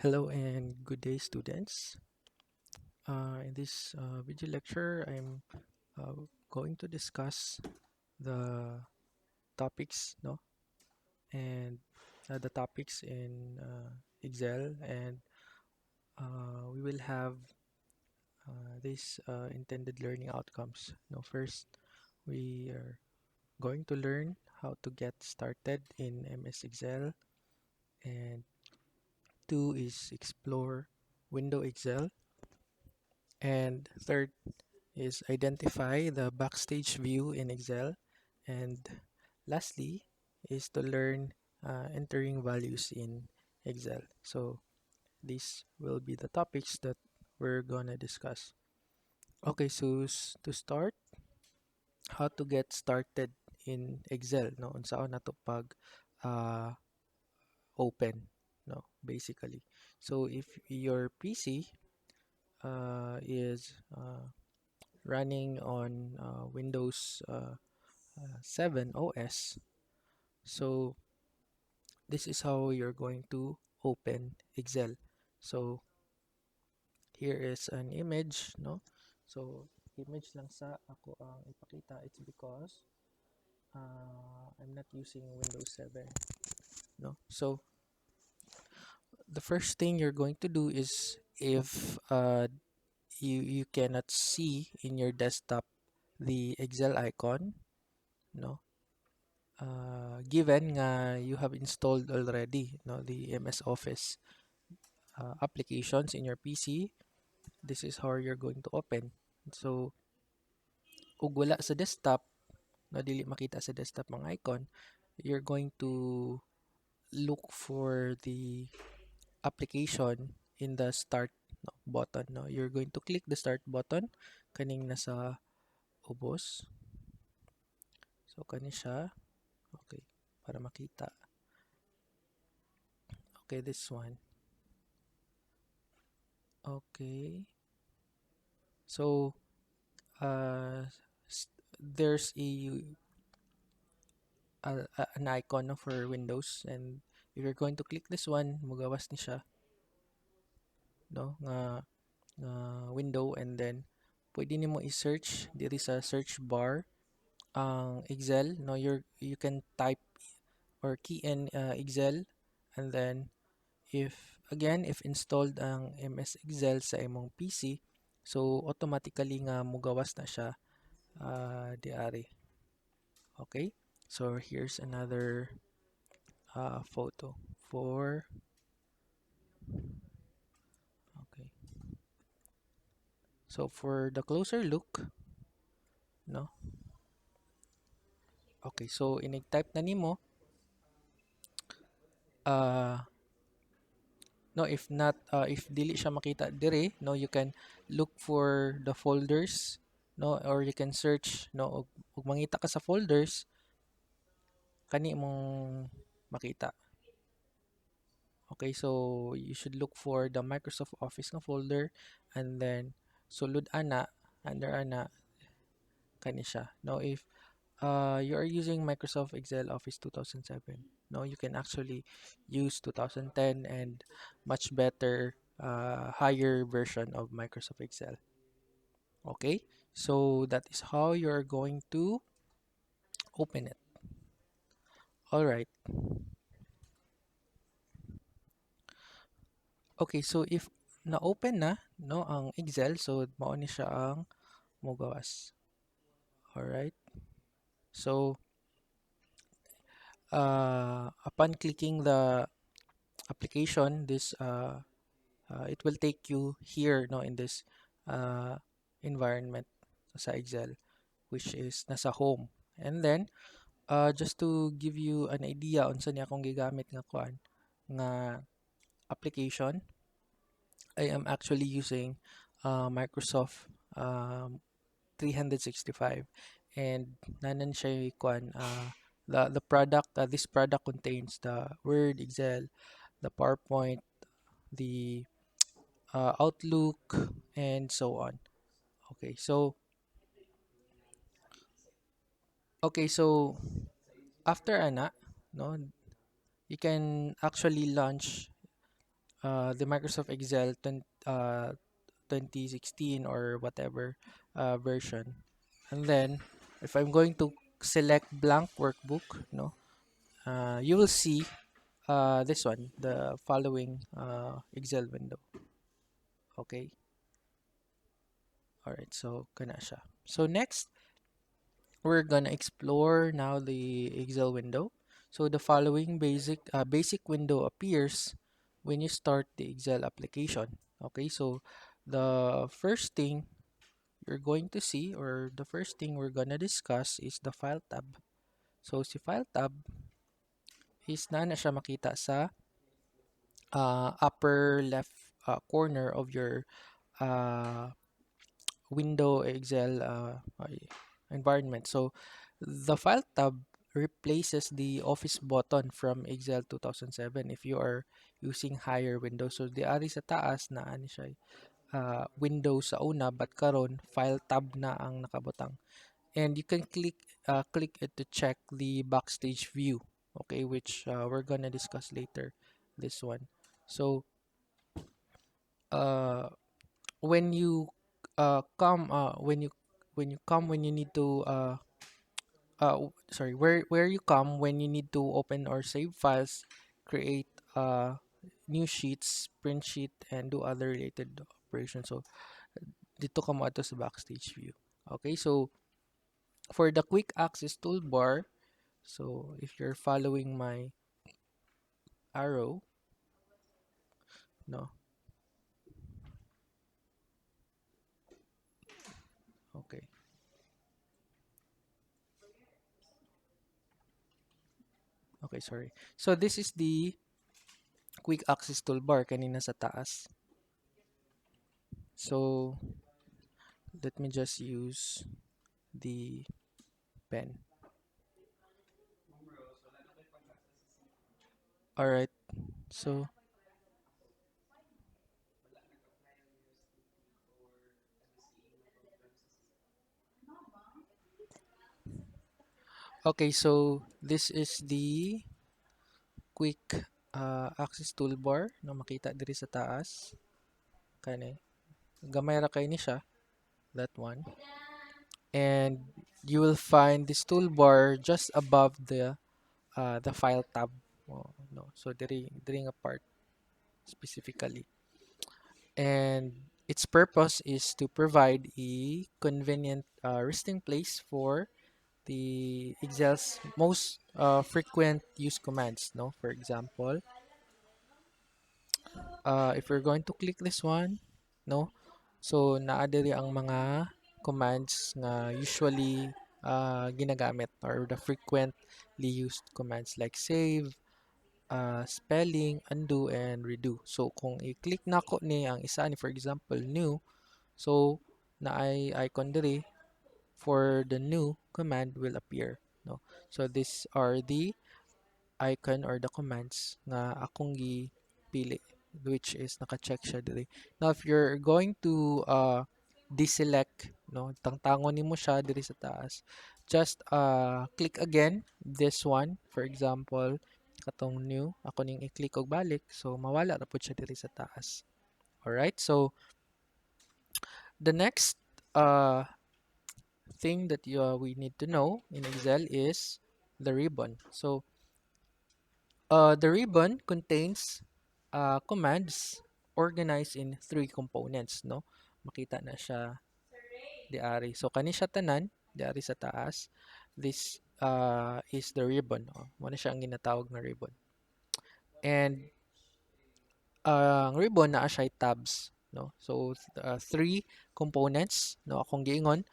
Hello and good day, students. In this video lecture, I'm going to discuss the topics, no, and the topics in Excel, and we will have these intended learning outcomes. No, first, we are going to learn how to get started in MS Excel, and two is explore window Excel, and third is identify the backstage view in Excel, and lastly is to learn entering values in Excel. So these will be the topics that we're gonna discuss. Okay, so to start, how to get started in Excel, no? Unsaon na to pag uh, open, no? Basically. So if your PC is running on Windows 7 OS. So this is how you're going to open Excel. So here is an image, no? So image lang sa ako ang ipakita. It's because I'm not using Windows 7, no? So the first thing you're going to do is if you cannot see in your desktop the Excel icon, no? Given nga you have installed already, no, the MS Office applications in your PC, this is how you're going to open. So ug wala sa desktop, no, dili makita sa desktop ang icon, you're going to look for the application in the start, no, button, no. You're going to click the start button kaning nasa ubos. So kani siya. Okay, para makita. Okay, this one. Okay. So uh there's an icon, no, for Windows, and if you're going to click this one, mugawas ni siya, no, nga window, and then pwede nimo i-search diri sa search bar ang Excel, no. You can type or key in Excel, and then if installed ang MS Excel sa imong PC, so automatically nga mugawas na siya diari. Okay, so here's another photo for okay. So for the closer look, no. Okay, so inig-type na nimo uh no, if not if dili siya makita dire, no, you can look for the folders, no, or you can search, no, ug mangita ka sa folders kani mong makita. Okay, so you should look for the Microsoft Office nga folder, and then sulod ana under ana kani siya. Now if you are using Microsoft Excel Office 2007, no, you can actually use 2010 and much better higher version of Microsoft Excel. Okay, so that is how you're going to open it. All right. Okay, so if na-open na, no, ang Excel, so mao ni siya ang mugawas. All right. So upon clicking the application, this it will take you here, no, in this uh, environment sa Excel, which is nasa home. And then just to give you an idea unsa ni akong gigamit nga kuan nga application, I am actually using Microsoft 365, and nanan siya kuan the product, this product contains the Word, Excel, the PowerPoint, the Outlook, and so on. Okay, so after ana, no, you can actually launch the Microsoft Excel 2016 or whatever version. And then if I'm going to select blank workbook, no, you will see this one, the following Excel window. Okay. All right. So kana siya. So next, we're gonna explore now the Excel window. So the following basic window appears when you start the Excel application. Okay. So the first thing you're going to see, or the first thing we're gonna discuss, is the File tab. So si File tab is na siya makita sa upper left corner of your uh, window Excel environment. So the File tab replaces the Office button from Excel 2007 if you are using higher Windows. So di ari sa taas na ani siya Windows sa una, but karon File tab na ang nakabutang. And you can click it to check the backstage view, okay, which we're gonna discuss later, this one. So uh when you come when you need to sorry, where you come when you need to open or save files, create new sheets, print sheet, and do other related operations. So dito ka mo ato sa backstage view. Okay, so for the quick access toolbar, so if you're following my arrow, no, okay, okay, sorry. So this is the quick access toolbar kanina sa taas. So let me just use the pen. All right. So okay, so this is the quick access toolbar na makita diri sa taas. Kani gamay ra kay ni siya, that one. And you will find this toolbar just above the file tab. Oh, no. So diri nga part specifically. And its purpose is to provide a convenient resting place for the Excel's most frequent use commands. No, for example, if we're going to click this one, no, so naa diri ang mga commands nga usually ginagamit, or the frequently used commands like save, spelling, undo, and redo. So kung i-click nako ni ang isa ni, for example, new, so naay icon diri for the new command will appear, no. So these are the icon or the commands nga akong gipili, which is naka-check siya diri. Now if you're going to deselect, no, tangtangon nimo siya diri sa taas, just click again this one, for example katong new, ako ning i-click og balik, so mawala ra pud siya diri sa taas. All right, so the next uh thing that we need to know in Excel is the ribbon. So the ribbon contains commands organized in three components, no? Makita na siya di ari. So kani siya tanan di ari sa taas. This is the ribbon. Oh. Mo na siya ang ginatawag na ribbon. And ang ribbon naa siya tabs, no? So three components, no, akong giingon.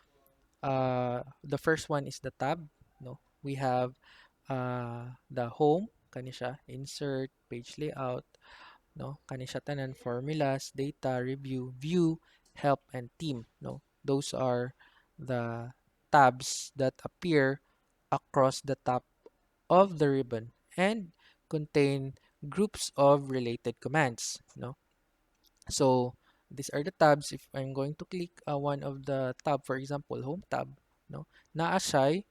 The first one is the tab, no? We have the home, kani siya, insert, page layout, no? Kani siya tanan, formulas, data, review, view, help, and team, no? Those are the tabs that appear across the top of the ribbon and contain groups of related commands, no? So these are the tabs. If I'm going to click one of the tab, for example, home tab, no, naa siya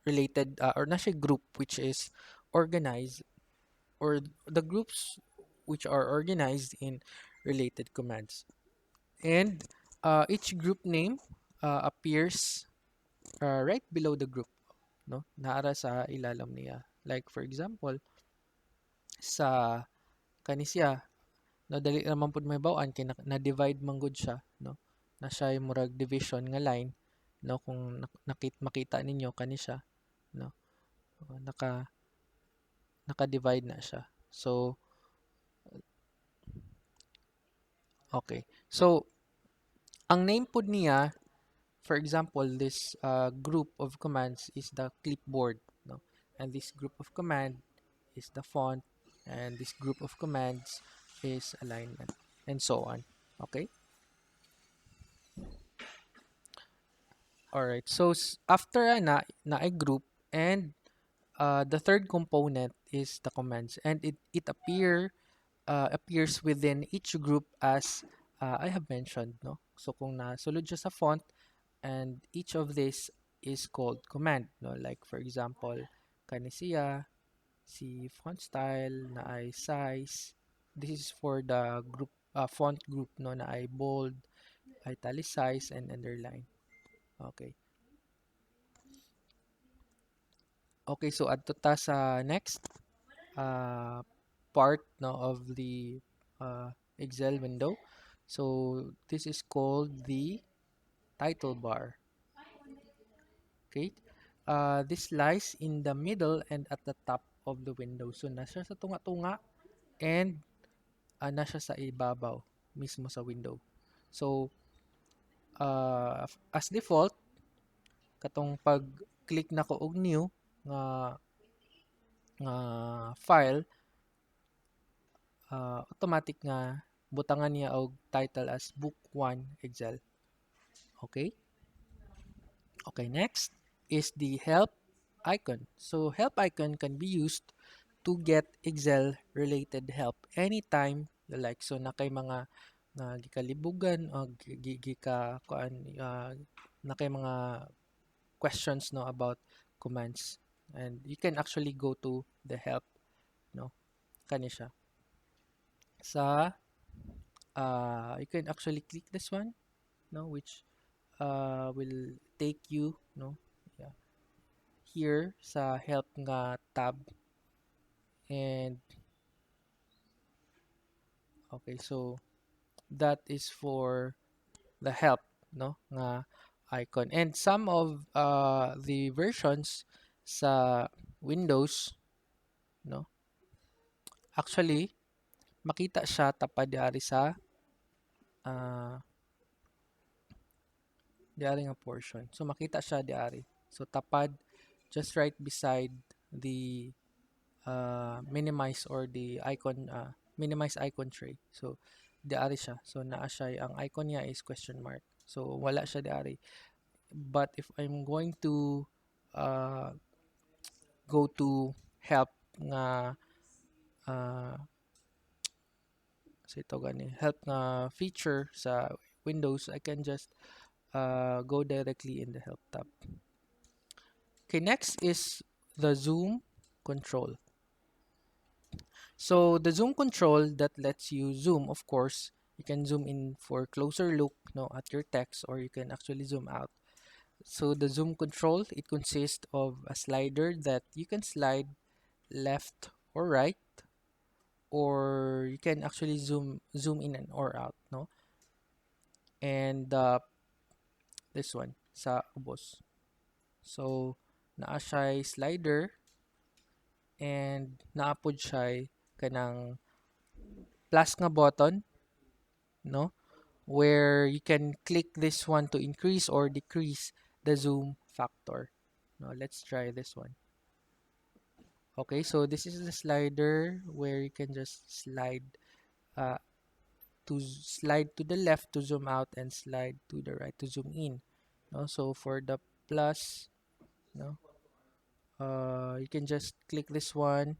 related or na siya group which is organized or the groups which are organized in related commands. And each group name appears right below the group, no? Naara sa ilalim niya. Like for example, sa kanisya, no, dali naman pud mahibaw-an kay na-divide man gud siya, no? Na siya murag division nga line, no? Kung makita ninyo kani siya, no? Naka naka-divide na siya. So, okay. So, ang name pod niya, for example, this group of commands is the clipboard, no? And this group of command is the font, and this group of commands is alignment, and so on. Okay. All right. So after na a group, and the third component is the commands, and it appears within each group as I have mentioned, no? So kung nasulod siya sa font, and each of this is called command, no? Like for example, kani siya, si font style na ay size. This is for the group font group, no, na ay bold, italicize, and underline. Okay. Okay, so adto ta sa next uh, part, no, of the Excel window. So this is called the title bar. Okay. This lies in the middle and at the top of the window. So nasa sa tunga-tunga, and nasa sa ibabaw mismo sa window. So as default, katong pag-click na ko og new nga file, automatic nga butangan niya og title as book 1 Excel. Okay? Okay, next is the help icon. So help icon can be used to get Excel related help anytime you like. So na kay mga nga gikalibugan o gika kuan na kay mga questions, no, about commands, and you can actually go to the help, no, kani siya sa you can actually click this one, no, which will take you, no, yeah, here sa help nga tab. And okay, so that is for the help, no, nga icon. And some of the versions sa Windows, no, actually makita siya tapad diari sa uh, diari nga portion. So makita siya diari. So tapad just right beside the minimize or the icon minimize icon tray. So diari siya. So naa siya, ang icon niya is question mark. So wala siya diari. But if I'm going to uh, go to help nga uh, sa ito gani help nga feature sa Windows, I can just go directly in the help tab. Okay, next is the zoom control. So the zoom control that lets you zoom, of course, you can zoom in for closer look, no, at your text, or you can actually zoom out. So the zoom control, it consists of a slider that you can slide left or right, or you can actually zoom in and or out, no. And this one sa ubos. So naa siya slider, and naapod siya kanang plus nga button, no, where you can click this one to increase or decrease the zoom factor. Now let's try this one. Okay, so this is the slider where you can just uh, slide to the left to zoom out, and slide to the right to zoom in. No, so for the plus, no, you can just click this one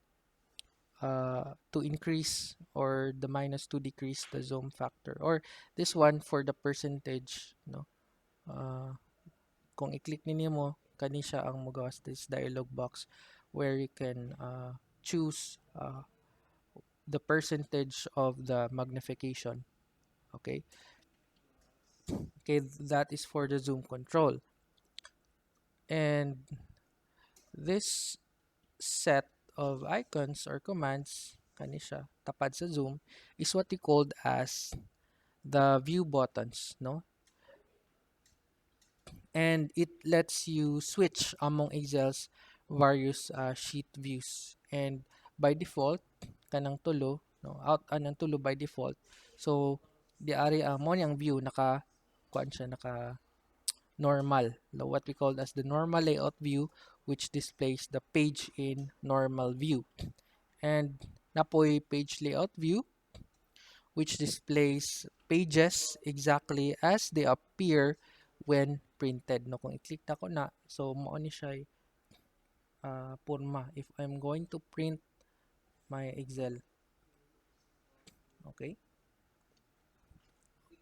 to increase, or the minus to decrease the zoom factor, or this one for the percentage, no. Uh, kung i-click ninyo mo, kani siya ang magawas this dialog box where you can choose the percentage of the magnification. Okay, okay, that is for the zoom control. And this set of icons or commands, kani siya, tapad sa zoom, is what we called as the view buttons, no? And it lets you switch among Excel's various sheet views. And by default, kanang tulo, no, out anang tulo by default. So di ari mo niyang view naka kuan siya naka normal, what we call as the normal layout view, which displays the page in normal view. And napoy page layout view, which displays pages exactly as they appear when printed. No, kung i-click na ko na, so mo ni siya porma. If I'm going to print my Excel, okay?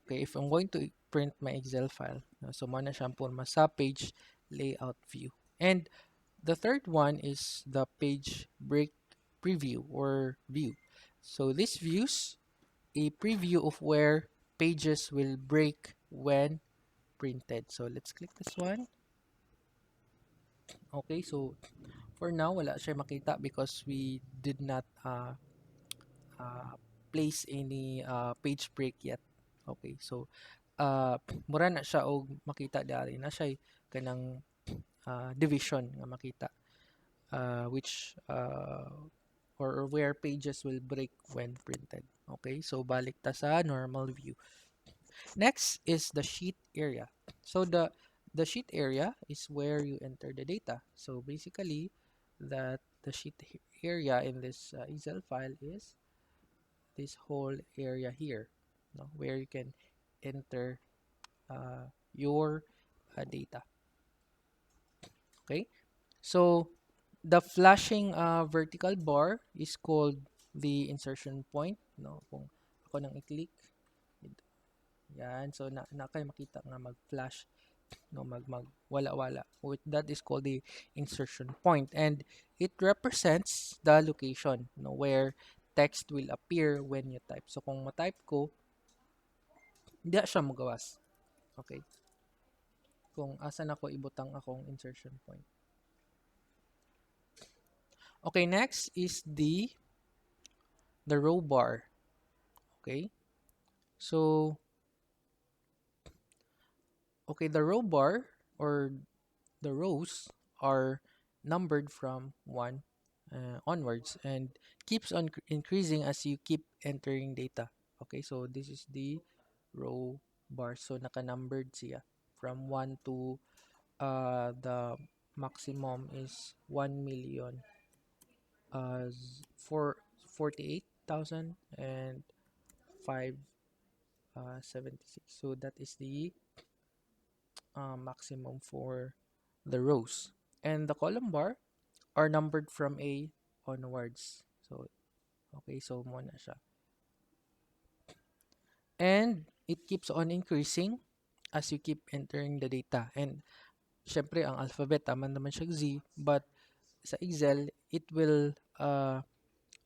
Okay, if I'm going to print my Excel file, no, so mo na siya porma sa page layout view. And the third one is the page break preview or view. So this views a preview of where pages will break when printed. So let's click this one. Okay, so for now wala siya makita because we did not uh, place any page break yet. Okay, so mura na siya og makita dari na siya kanang division nga makita, which or where pages will break when printed. Okay, so balik ta sa normal view. Next is the sheet area. So the sheet area is where you enter the data. So basically, that the sheet area in this Excel file is this whole area here, no, where you can enter your data. Okay, so the flashing vertical bar is called the insertion point. No, kung ako nang i-click, yan, so na kayo makita nga mag-flash, no, mag wala-wala. That is called the insertion point, and it represents the location, no, where text will appear when you type. So kung ma-type ko, hindi siya magawas. Okay, kung asan ako ibutang akong insertion point. Okay, next is the row bar. Okay, so okay, the row bar or the rows are numbered from 1 onwards and keeps on increasing as you keep entering data. Okay, so this is the row bar. So naka-numbered siya from 1 to the maximum is 1 million for 48,000 and 576. So that is the maximum for the rows. And the column bar are numbered from A onwards. So, okay, so mo na siya. And it keeps on increasing as you keep entering the data. And syempre, ang alphabet, tama naman siya Z, but sa Excel, it will,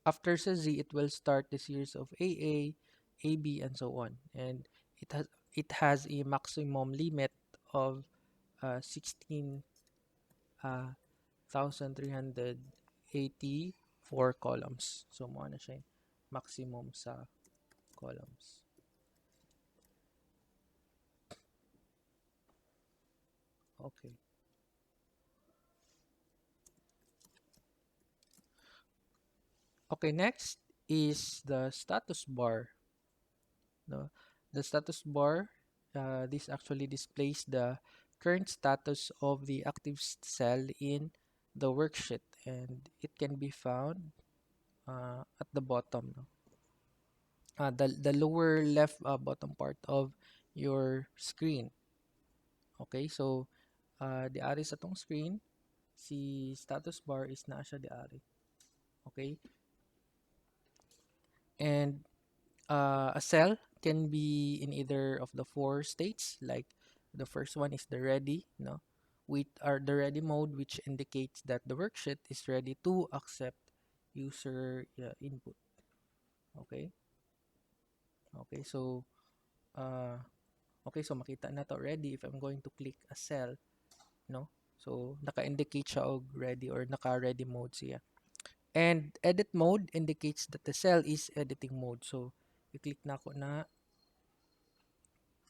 after sa Z, it will start the series of AA, AB, and so on. And it has a maximum limit of 16 1,384 columns. So, mo na siya yung maximum sa columns. Okay. Okay, next is the status bar. No? The status bar, this actually displays the current status of the active cell in the worksheet, and it can be found at the bottom. No? The lower left bottom part of your screen. Okay, so di ari sa tong screen, si status bar is naa siya di ari. Okay? And a cell can be in either of the four states, like the first one is the ready, no? With the ready mode, which indicates that the worksheet is ready to accept user input. Okay? Okay, so uh, okay, so makita na to already if I'm going to click a cell, no? So naka-indicate siya og ready or naka-ready mode siya. And edit mode indicates that the cell is editing mode. So i-click na ako na,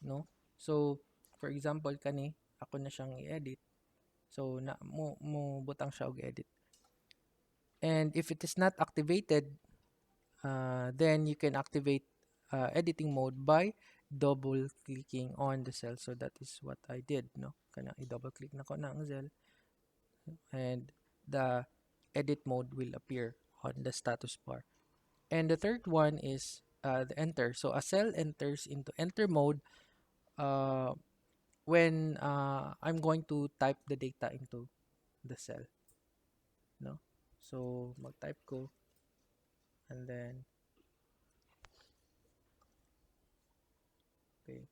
no? So for example kani ako na siyang i-edit. So na mo butang siya og edit. And if it is not activated, then you can activate editing mode by double clicking on the cell. So that is what I did, no? Kana i-double click na ko na ang cell and the edit mode will appear on the status bar. And the third one is the enter. So a cell enters into enter mode uh, when I'm going to type the data into the cell, no? So mag-type ko and then okay,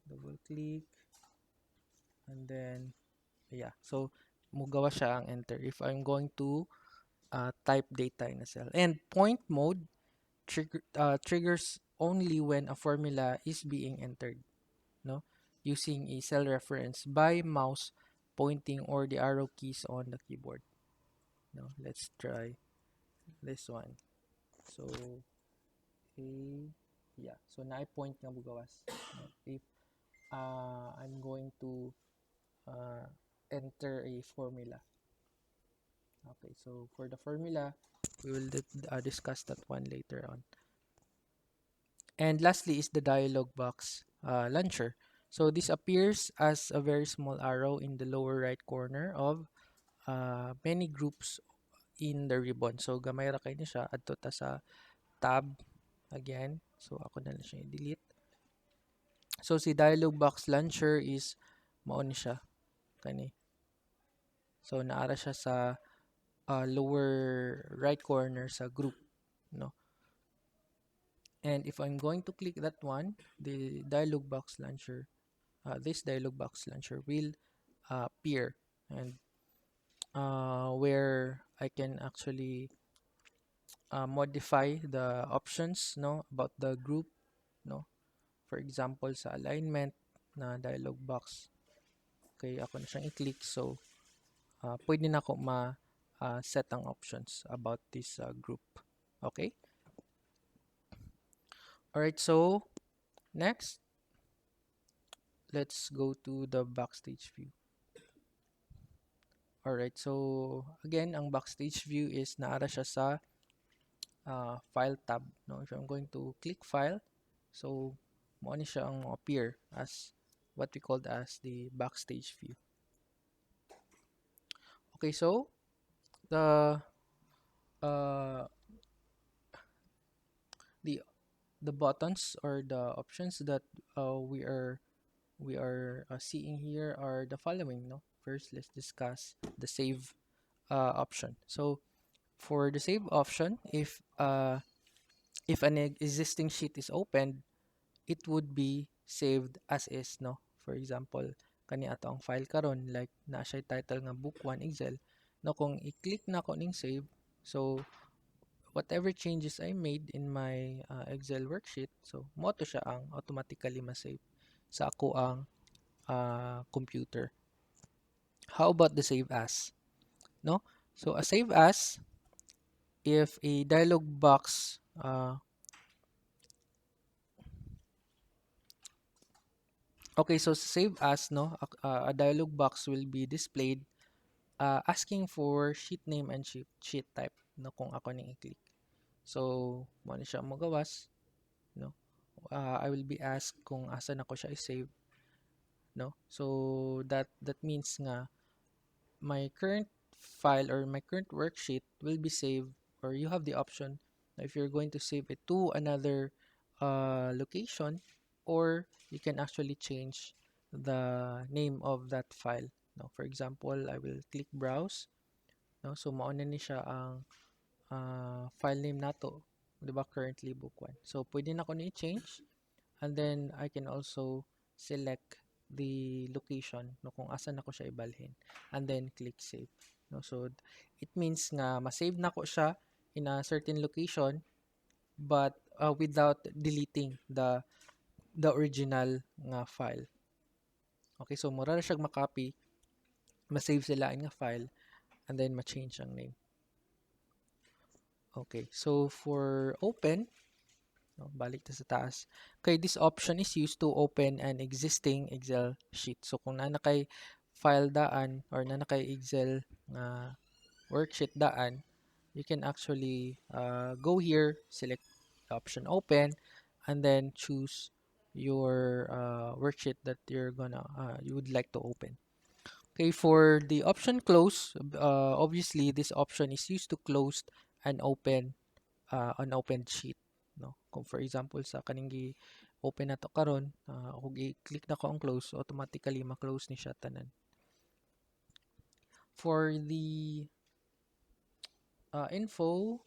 double click and then yeah. So mugawa siya ang enter if I'm going to type data in a cell. And point mode triggers only when a formula is being entered, no? Using a cell reference by mouse pointing or the arrow keys on the keyboard. No, let's try this one. So a yeah, so na-point nga bugawas. No? If I'm going to uh, enter a formula. Okay, so for the formula, we will discuss that one later on. And lastly is the dialog box launcher. So this appears as a very small arrow in the lower right corner of many groups in the ribbon. So gamay ra kay ni siya adto ta sa tab again. So ako na lang siya i-delete. So si dialog box launcher is mao ni siya kani. So naara siya sa lower right corner sa group, no? And if I'm going to click that one, the dialog box launcher, this dialog box launcher will appear, and where I can actually modify the options, no, about the group, no. For example, sa alignment na dialog box, okay, ako na siyang i-click. So pwede na ako set ang options about this group. Okay? Alright, so next, let's go to the backstage view. Alright, so again, ang backstage view is naara siya sa file tab. No? If I'm going to click file, so mo ni siya ang appear as what we called as the backstage view. Okay, so the uh, the the buttons or the options that we are seeing here are the following. No, first let's discuss the save option. So for the save option, if an existing sheet is opened, it would be saved as is, no? For example, kani ato ang file karon like na siya title nga book 1 Excel, no, kung i-click na ko ning save, so whatever changes I made in my Excel worksheet, so mo to siya ang automatically ma-save sa ako ang computer. How about the save as? No? So a save as, if a dialog box okay, so save as, no, a dialog box will be displayed asking for sheet name and sheet type, no, kung ako ning i-click. So mo ni siya mo gawas, no. I will be asked kung asa na ko siya i-save, no. So that means nga my current file or my current worksheet will be saved, or you have the option if you're going to save it to another location, or you can actually change the name of that file. No, for example, I will click browse, no, so mao na ni siya ang file name nato, 'di ba, currently book 1. So pwede na ko ni change, and then I can also select the location, no, kung asa na ko siya ibalhin, and then click save, no. So it means nga ma-save na ko siya in a certain location, but without deleting the original nga file. Okay, so mura ra siyang makopy, ma-save sila nga file, and then ma-change ang name. Okay, so for open, no, balik ta sa taas. Okay, this option is used to open an existing Excel sheet. So kung na kay file daan or na kay Excel worksheet daan, you can actually go here, select the option open, and then choose your worksheet that you would like to open. Okay, for the option close, obviously this option is used to close an open sheet, no. Kung for example sa kaning open na to karon, kung i-click na ko ang close, automatically ma-close ni siya tanan. For the info,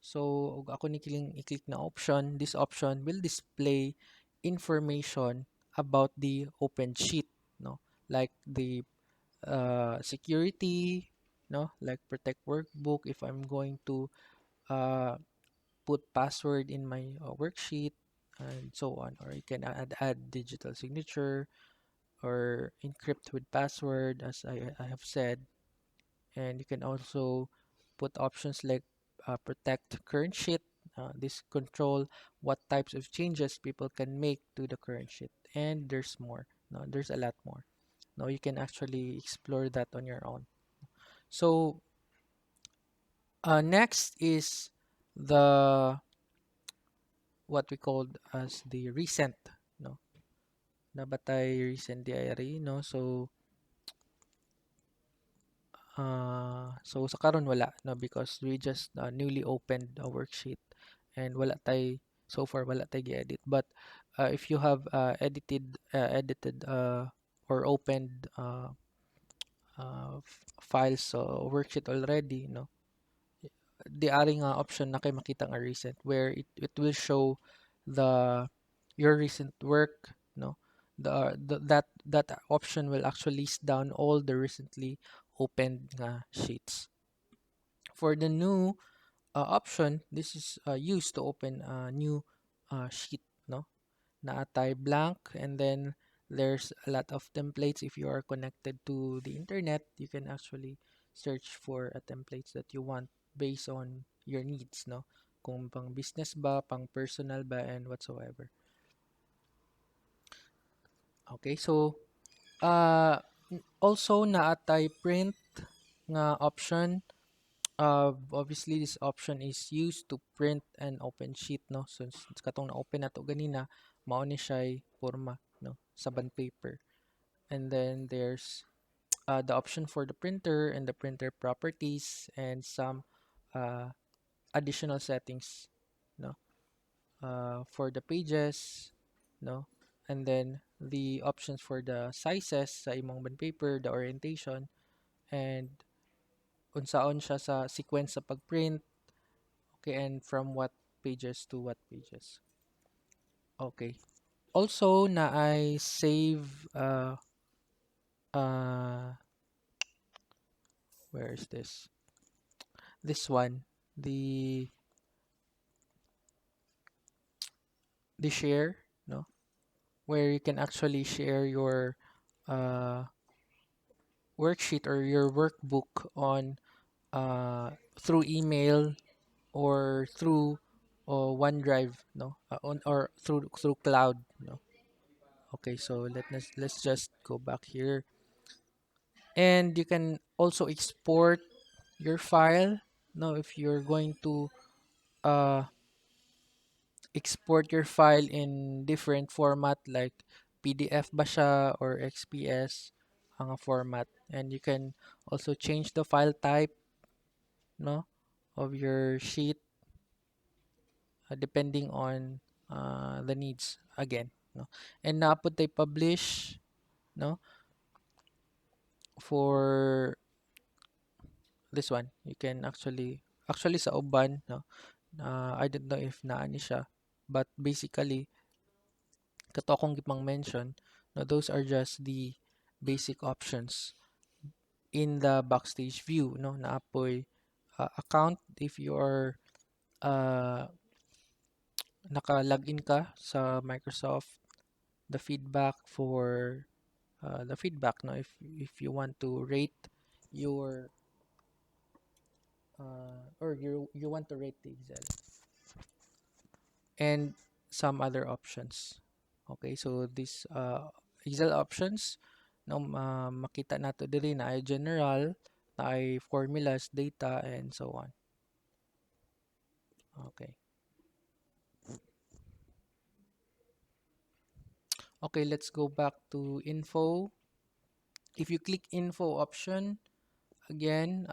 so ako ni kiling i-click na option, this option will display information about the open sheet, no, like the security, no, like protect workbook if I'm going to uh, put password in my worksheet, and so on. Or you can add digital signature or encrypt with password, as I have said. And you can also put options like protect current sheet. This control what types of changes people can make to the current sheet. And there's more. No, there's a lot more. No, you can actually explore that on your own. So next is the what we called as the recent, no, nabatay recent diary, no. So sa karon wala, no, because we just newly opened a worksheet, and wala tay so far, wala tay gi-edit. But if you have edited or opened files so worksheet already, no, the aring option na kay makita nga recent, where it will show the your recent work, no. That option will actually list down all the recently opened sheets. For the new option, this is used to open a new sheet, no, naatay blank, and then there's a lot of templates. If you are connected to the internet, you can actually search for a templates that you want based on your needs, no, kung pang business ba, pang personal ba, and whatsoever. Okay, so also naatay print nga option. Obviously this option is used to print an open sheet, no. So katong na-open nato ganina, mao ni siya porma, no, sa bond paper. And then there's the option for the printer and the printer properties and some uh, additional settings, no, for the pages, no, and then the options for the sizes sa imong bond paper, the orientation, and unsaon siya sa sequence sa pagprint. Okay, and from what pages to what pages. Okay. Also, na I save uh where is this? This one, the share, no, where you can actually share your uh worksheet or your workbook on through email or through OneDrive, no, on or through cloud, no. Okay, so let's just go back here. And you can also export your file, no, if you're going to uh, export your file in different format like PDF ba siya or XPS ang format. And you can also change the file type, no, of your sheet depending on the needs again, no. And napod tay publish, no, for this one. You can actually sa uban, no, I don't know if naani siya, but basically kato akong gipang mention, no, those are just the basic options in the backstage view, no, naapoy account, if you're uh, naka-login ka sa Microsoft, the feedback for the feedback, no, if you want to rate your or you want to rate the Excel and some other options. Okay, so this Excel options, no, makita nato diri na ay general, na ay formulas, data, and so on. Okay. Okay, let's go back to info. If you click info option, again,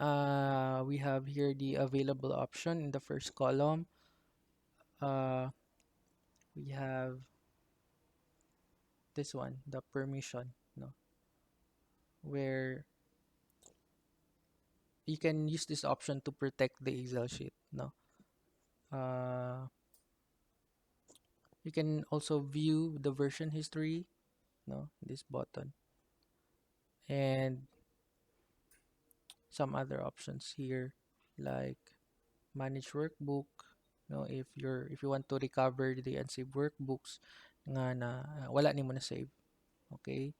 we have here the available option in the first column. We have this one, the permission, no, where you can use this option to protect the Excel sheet, no. Uh, you can also view the version history, no, this button, and some other options here like manage workbook, no, if you want to recover the unsaved workbooks nga na wala nimo na save. Okay,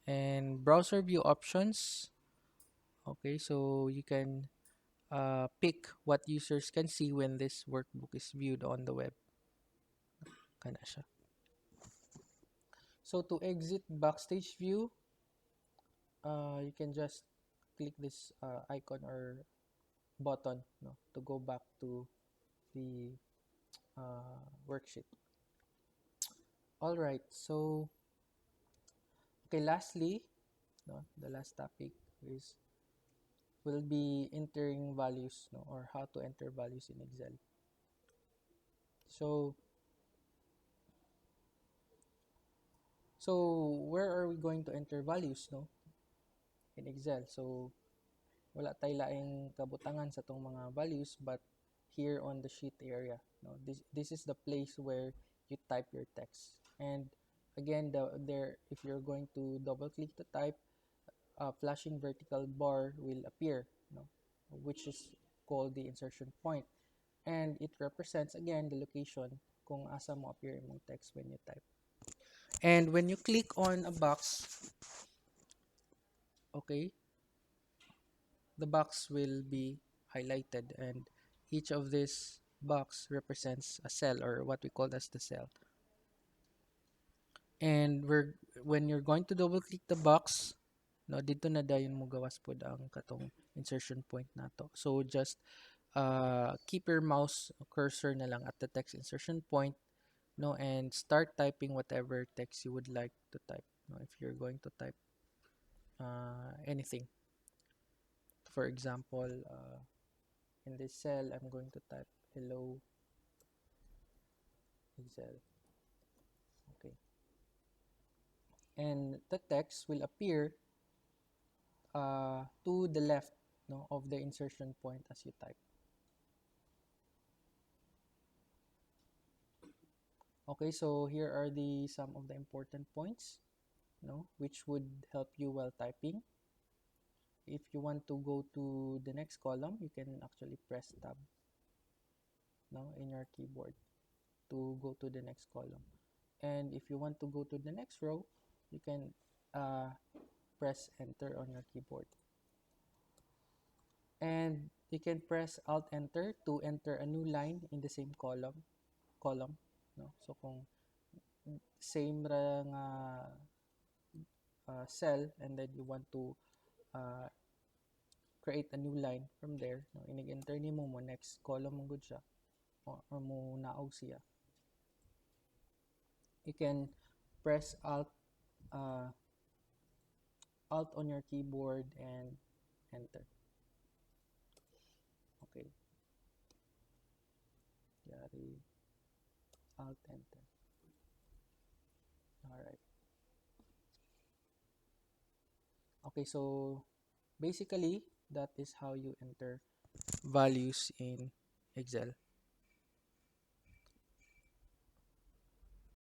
and browser view options. Okay, so you can pick what users can see when this workbook is viewed on the web. Kana siya. So to exit backstage view, you can just click this icon or button, no, to go back to the worksheet. All right, so okay, lastly, no, the last topic is will be entering values, no, or how to enter values in Excel. So where are we going to enter values, no, in Excel? So wala tay laing kabutangan sa tong mga values, but here on the sheet area, no, this is the place where you type your text. And again, there, if you're going to double click to type, a flashing vertical bar will appear, no, which is called the insertion point, and it represents again the location kung asa mo appear imong text when you type. And when you click on a box, okay, the box will be highlighted, and each of this box represents a cell, or what we call as the cell. And when you're going to double click the box, no, dito na dayon mo gawas pod ang katong insertion point nato. So just keep your mouse cursor na lang at the text insertion point, no, and start typing whatever text you would like to type, no, if you're going to type anything. For example, in this cell, I'm going to type hello Excel. Okay. And the text will appear to the left, no, of the insertion point as you type. Okay, so here are the some of the important points, no, which would help you while typing. If you want to go to the next column, you can actually press tab, no, in your keyboard to go to the next column. And if you want to go to the next row, you can press enter on your keyboard. And you can press alt enter to enter a new line in the same column, no, so kung same ra nga cell, and then you want to uh, create a new line from there, no, inig-enter nimo mo next column mo gud siya, or mo naog siya, you can press uh, alt on your keyboard and enter. Okay, yari, alt enter. All right. Okay, so basically that is how you enter values in Excel.